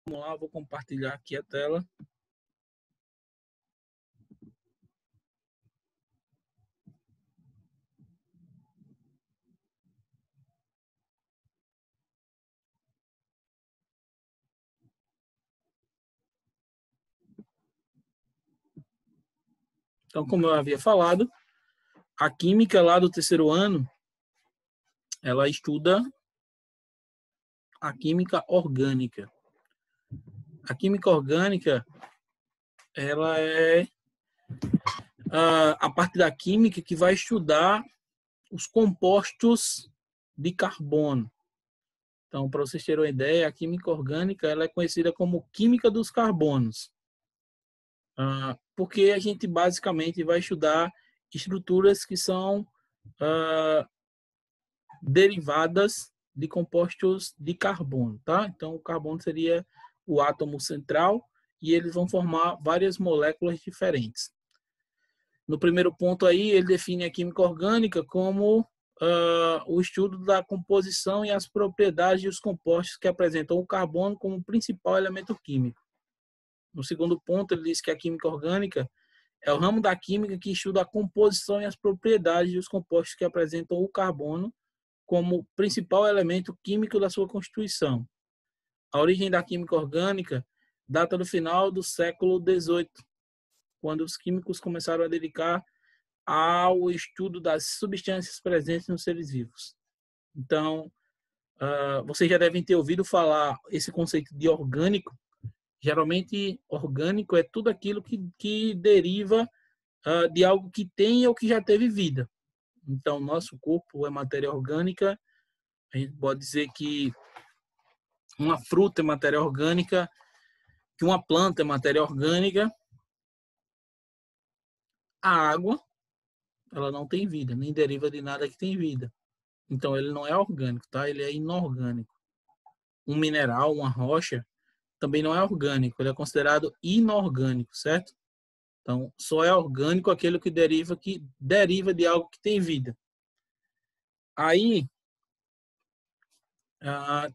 Vamos lá, vou compartilhar aqui a tela. Então, como eu havia falado, a química lá do terceiro ano, ela estuda a química orgânica. A química orgânica, ela é a parte da química que vai estudar os compostos de carbono. Então, para vocês terem uma ideia, a química orgânica ela é conhecida como química dos carbonos. Porque a gente basicamente vai estudar estruturas que são derivadas de compostos de carbono, tá? Então, o carbono seria o átomo central e eles vão formar várias moléculas diferentes. No primeiro ponto aí, ele define a química orgânica como o estudo da composição e as propriedades dos compostos que apresentam o carbono como principal elemento químico. No segundo ponto, ele diz que a química orgânica é o ramo da química que estuda a composição e as propriedades dos compostos que apresentam o carbono como principal elemento químico da sua constituição. A origem da química orgânica data do final do século XVIII, quando os químicos começaram a dedicar ao estudo das substâncias presentes nos seres vivos. Então, vocês já devem ter ouvido falar esse conceito de orgânico. Geralmente, orgânico é tudo aquilo que deriva de algo que tem ou que já teve vida. Então, nosso corpo é matéria orgânica. A gente pode dizer que uma fruta é matéria orgânica, que uma planta é matéria orgânica. A água, ela não tem vida, nem deriva de nada que tem vida. Então, ele não é orgânico, tá? Ele é inorgânico. Um mineral, uma rocha, também não é orgânico. Ele é considerado inorgânico, certo? Então, só é orgânico aquele que deriva de algo que tem vida. Aí,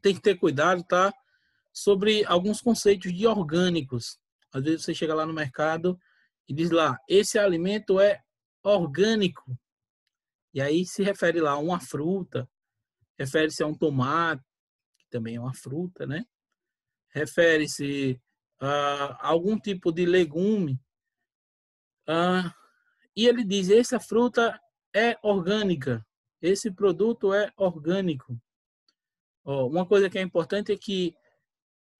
tem que ter cuidado, tá? Sobre alguns conceitos de orgânicos. Às vezes você chega lá no mercado e diz lá, esse alimento é orgânico. E aí se refere lá a uma fruta, refere-se a um tomate, que também é uma fruta, né? Refere-se a algum tipo de legume. E ele diz, essa fruta é orgânica, esse produto é orgânico. Uma coisa que é importante é que,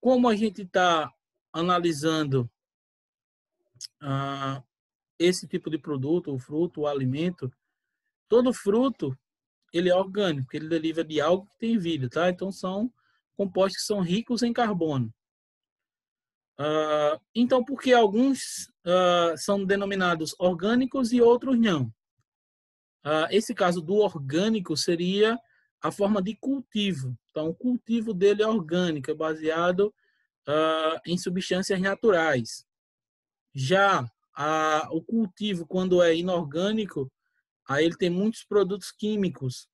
como a gente está analisando esse tipo de produto, o fruto, o alimento, todo fruto ele é orgânico, ele deriva de algo que tem vida, tá? Então são compostos que são ricos em carbono. Então, por que alguns são denominados orgânicos e outros não? Esse caso do orgânico seria a forma de cultivo. Então, o cultivo dele é orgânico, é baseado em substâncias naturais. Já o cultivo, quando é inorgânico, aí ele tem muitos produtos químicos.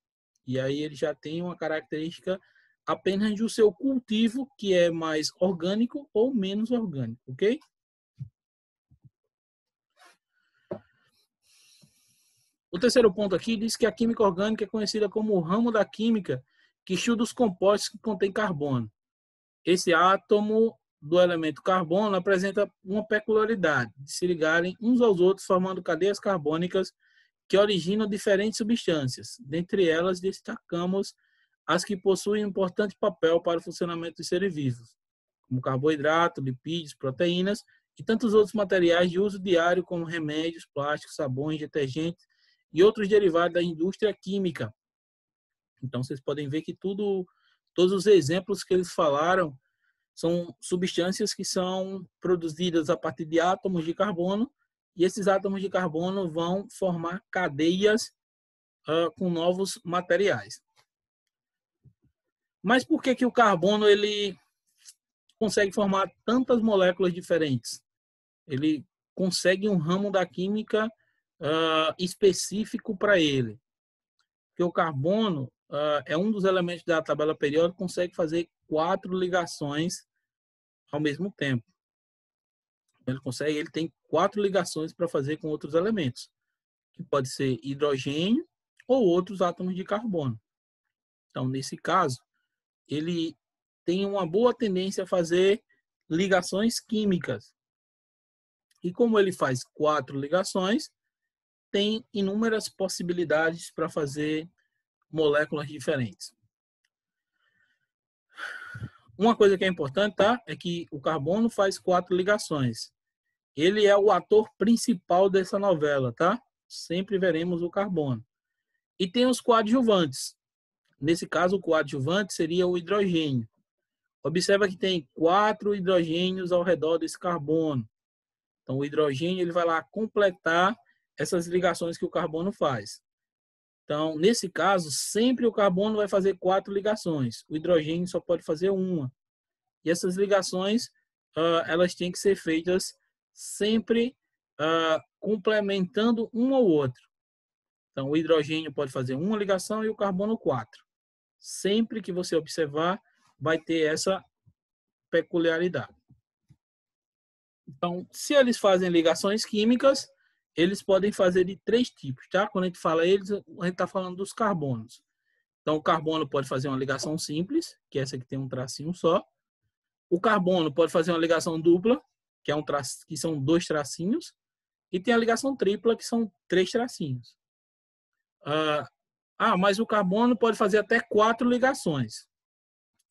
E aí ele já tem uma característica apenas do seu cultivo, que é mais orgânico ou menos orgânico, ok? O terceiro ponto aqui diz que a química orgânica é conhecida como o ramo da química que estuda os compostos que contêm carbono. Esse átomo do elemento carbono apresenta uma peculiaridade de se ligarem uns aos outros formando cadeias carbônicas que originam diferentes substâncias. Dentre elas, destacamos as que possuem um importante papel para o funcionamento dos seres vivos, como carboidrato, lipídios, proteínas e tantos outros materiais de uso diário, como remédios, plásticos, sabões, detergentes e outros derivados da indústria química. Então, vocês podem ver que todos os exemplos que eles falaram são substâncias que são produzidas a partir de átomos de carbono, e esses átomos de carbono vão formar cadeias com novos materiais. Mas por que o carbono ele consegue formar tantas moléculas diferentes? Ele consegue um ramo da química específico para ele. Porque o carbono é um dos elementos da tabela periódica que consegue fazer 4 ligações ao mesmo tempo. Ele tem 4 ligações para fazer com outros elementos, que pode ser hidrogênio ou outros átomos de carbono. Então, nesse caso, ele tem uma boa tendência a fazer ligações químicas. E como ele faz 4 ligações, tem inúmeras possibilidades para fazer moléculas diferentes. Uma coisa que é importante, tá? É que o carbono faz 4 ligações. Ele é o ator principal dessa novela, tá? Sempre veremos o carbono. E tem os coadjuvantes. Nesse caso, o coadjuvante seria o hidrogênio. Observa que tem 4 hidrogênios ao redor desse carbono. Então, o hidrogênio ele vai lá completar essas ligações que o carbono faz. Então, nesse caso, sempre o carbono vai fazer 4 ligações. O hidrogênio só pode fazer uma. E essas ligações, elas têm que ser feitas sempre complementando um ao outro. Então, o hidrogênio pode fazer uma ligação e o carbono 4. Sempre que você observar, vai ter essa peculiaridade. Então, se eles fazem ligações químicas, eles podem fazer de 3 tipos, tá? Quando a gente fala eles, a gente está falando dos carbonos. Então, o carbono pode fazer uma ligação simples, que é essa que tem um tracinho só. O carbono pode fazer uma ligação dupla, que são 2 tracinhos. E tem a ligação tripla, que são 3 tracinhos. Mas o carbono pode fazer até 4 ligações.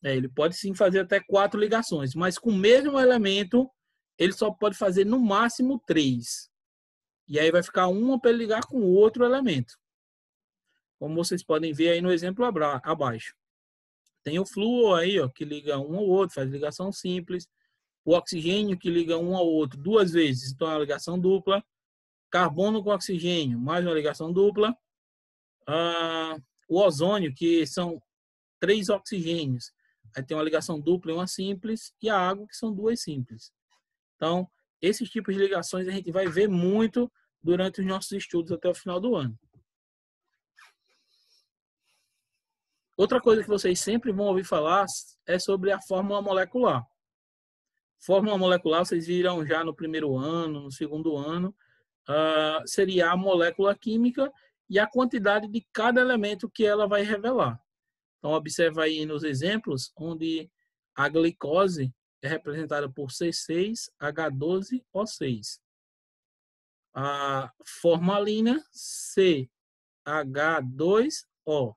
Ele pode sim fazer até 4 ligações, mas com o mesmo elemento, ele só pode fazer no máximo 3. E aí vai ficar uma para ele ligar com outro elemento. Como vocês podem ver aí no exemplo abaixo. Tem o flúor aí, ó, que liga um ao outro, faz ligação simples. O oxigênio que liga um ao outro 2 vezes, então é uma ligação dupla. Carbono com oxigênio, mais uma ligação dupla. O ozônio, que são 3 oxigênios. Aí tem uma ligação dupla e uma simples. E a água, que são 2 simples. Então, esses tipos de ligações a gente vai ver muito durante os nossos estudos até o final do ano. Outra coisa que vocês sempre vão ouvir falar é sobre a fórmula molecular. Fórmula molecular, vocês viram já no primeiro ano, no segundo ano, seria a molécula química e a quantidade de cada elemento que ela vai revelar. Então, observa aí nos exemplos, onde a glicose é representada por C6H12O6. A formalina, CH2O.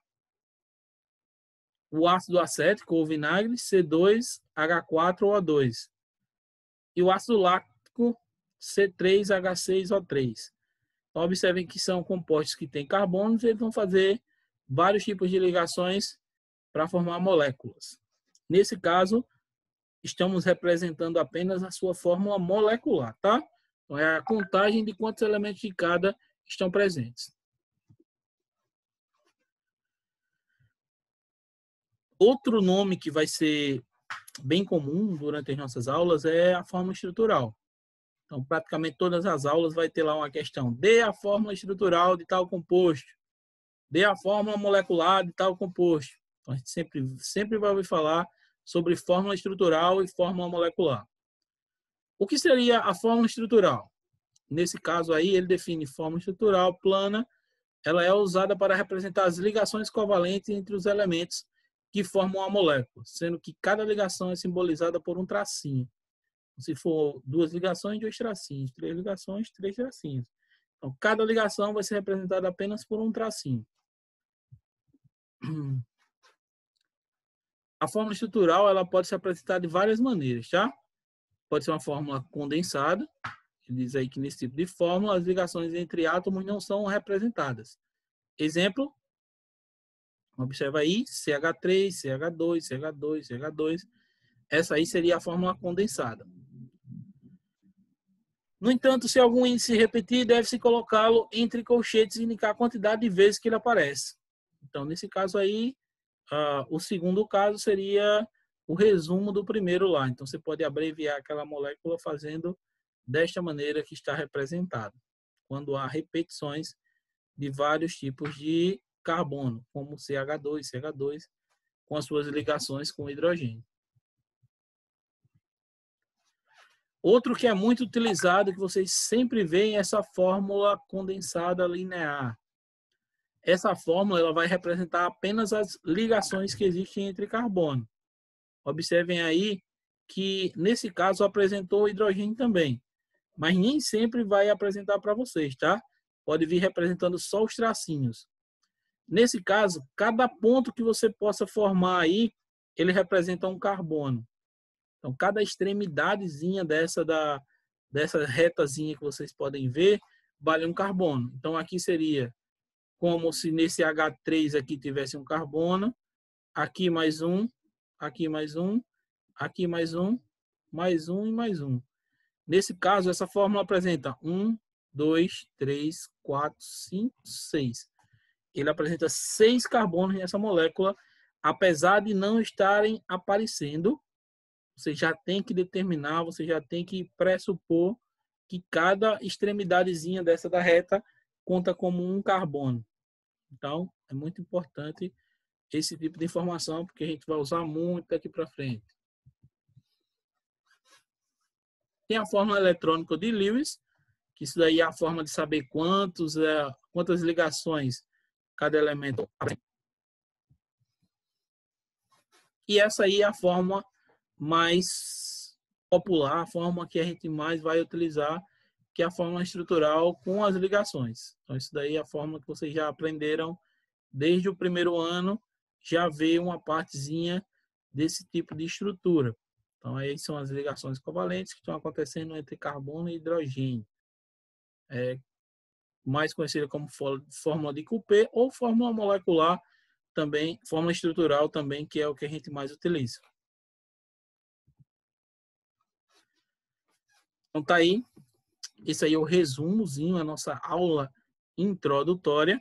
O ácido acético ou vinagre, C2H4O2. E o ácido láctico, C3H6O3. Então, observem que são compostos que têm carbonos e eles vão fazer vários tipos de ligações para formar moléculas. Nesse caso, estamos representando apenas a sua fórmula molecular, tá? Então, é a contagem de quantos elementos de cada estão presentes. Outro nome que vai ser bem comum durante as nossas aulas é a fórmula estrutural. Então, praticamente todas as aulas vai ter lá uma questão. Dê a fórmula estrutural de tal composto. Dê a fórmula molecular de tal composto. Então, a gente sempre vai ouvir falar sobre fórmula estrutural e fórmula molecular. O que seria a fórmula estrutural? Nesse caso aí, ele define fórmula estrutural plana. Ela é usada para representar as ligações covalentes entre os elementos que formam a molécula, sendo que cada ligação é simbolizada por um tracinho. Se for 2 ligações, 2 tracinhos. 3 ligações, 3 tracinhos. Então, cada ligação vai ser representada apenas por um tracinho. A fórmula estrutural ela pode ser apresentada de várias maneiras, tá? Pode ser uma fórmula condensada. Ele diz aí que nesse tipo de fórmula as ligações entre átomos não são representadas. Exemplo, observa aí, CH3, CH2, CH2, CH2. Essa aí seria a fórmula condensada. No entanto, se algum índice repetir, deve-se colocá-lo entre colchetes e indicar a quantidade de vezes que ele aparece. Então, nesse caso aí, o segundo caso seria o resumo do primeiro lá. Então, você pode abreviar aquela molécula fazendo desta maneira que está representado, quando há repetições de vários tipos de carbono, como CH2, CH2, com as suas ligações com hidrogênio. Outro que é muito utilizado, que vocês sempre veem, é essa fórmula condensada linear. Essa fórmula ela vai representar apenas as ligações que existem entre carbono. Observem aí que, nesse caso, apresentou o hidrogênio também. Mas nem sempre vai apresentar para vocês, tá? Pode vir representando só os tracinhos. Nesse caso, cada ponto que você possa formar aí, ele representa um carbono. Então, cada extremidadezinha dessa retazinha que vocês podem ver, vale um carbono. Então, aqui seria como se nesse H3 aqui tivesse um carbono, aqui mais um, aqui mais um, aqui mais um, mais um e mais um. Nesse caso, essa fórmula apresenta 1, 2, 3, 4, 5, 6. Ele apresenta 6 carbonos nessa molécula, apesar de não estarem aparecendo. Você já tem que determinar, você já tem que pressupor que cada extremidadezinha dessa da reta conta como um carbono. Então, é muito importante esse tipo de informação, porque a gente vai usar muito daqui para frente. Tem a fórmula eletrônica de Lewis, que isso daí é a forma de saber quantas ligações cada elemento tem. E essa aí é a forma mais popular, a forma que a gente mais vai utilizar, que é a forma estrutural com as ligações. Então, isso daí é a forma que vocês já aprenderam desde o primeiro ano, já vê uma partezinha desse tipo de estrutura. Então, aí são as ligações covalentes que estão acontecendo entre carbono e hidrogênio. Mais conhecida como fórmula de Coupé ou fórmula molecular também, fórmula estrutural também, que é o que a gente mais utiliza. Então tá aí, esse aí é o resumozinho, a nossa aula introdutória,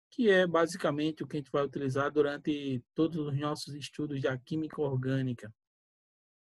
que é basicamente o que a gente vai utilizar durante todos os nossos estudos da química orgânica.